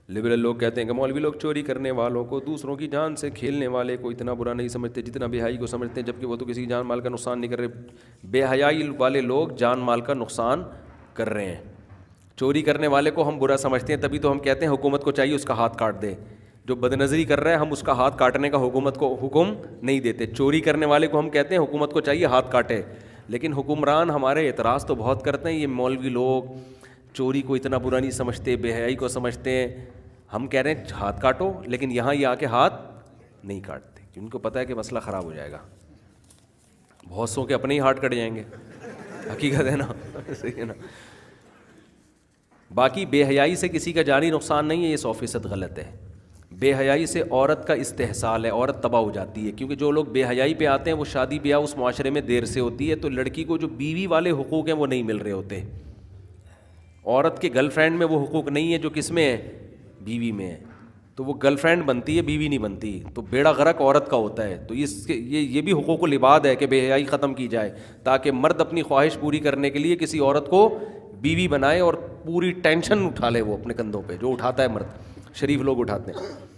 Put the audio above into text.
Liberal لوگ کہتے ہیں کہ مولوی لوگ چوری کرنے والوں کو، دوسروں کی جان سے کھیلنے والے کو اتنا برا نہیں سمجھتے جتنا بے حیائی کو سمجھتے ہیں، جبکہ وہ تو کسی جان مال کا نقصان نہیں کر رہے۔ بے حیائی والے لوگ جان مال کا نقصان کر رہے ہیں، چوری کرنے والے کو ہم برا سمجھتے ہیں، تبھی تو ہم کہتے ہیں حکومت کو چاہیے اس کا ہاتھ کاٹ دے۔ جو بد نظری کر رہا ہے ہم اس کا ہاتھ کاٹنے کا حکومت کو حکم نہیں دیتے، چوری کرنے والے کو ہم کہتے ہیں حکومت کو چاہیے ہاتھ کاٹے۔ لیکن حکمران ہمارے اعتراض تو بہت کرتے ہیں، یہ مولوی لوگ چوری کو اتنا برا نہیں سمجھتے، بے حیائی کو سمجھتے ہیں۔ ہم کہہ رہے ہیں ہاتھ کاٹو، لیکن یہاں یہ آ کے ہاتھ نہیں کاٹتے، کیونکہ ان کو پتہ ہے کہ مسئلہ خراب ہو جائے گا، بہت سو کے اپنے ہی ہاتھ کٹ جائیں گے، حقیقت ہے نا، صحیح ہے نا۔ باقی بے حیائی سے کسی کا جانی نقصان نہیں ہے، یہ 100% غلط ہے۔ بے حیائی سے عورت کا استحصال ہے، عورت تباہ ہو جاتی ہے، کیونکہ جو لوگ بے حیائی پہ آتے ہیں وہ شادی بیاہ اس معاشرے میں دیر سے ہوتی ہے، تو لڑکی کو جو بیوی والے حقوق ہیں وہ نہیں مل رہے ہوتے۔ عورت کے گرل فرینڈ میں وہ حقوق نہیں ہے جو کس میں ہے، بیوی میں ہے، تو وہ گرل فرینڈ بنتی ہے، بیوی نہیں بنتی، تو بیڑا غرق عورت کا ہوتا ہے۔ تو یہ بھی حقوق العباد ہے کہ بے حیائی ختم کی جائے، تاکہ مرد اپنی خواہش پوری کرنے کے لیے کسی عورت کو بیوی بنائے اور پوری ٹینشن اٹھا لے وہ اپنے کندھوں پہ، جو اٹھاتا ہے مرد، شریف لوگ اٹھاتے ہیں۔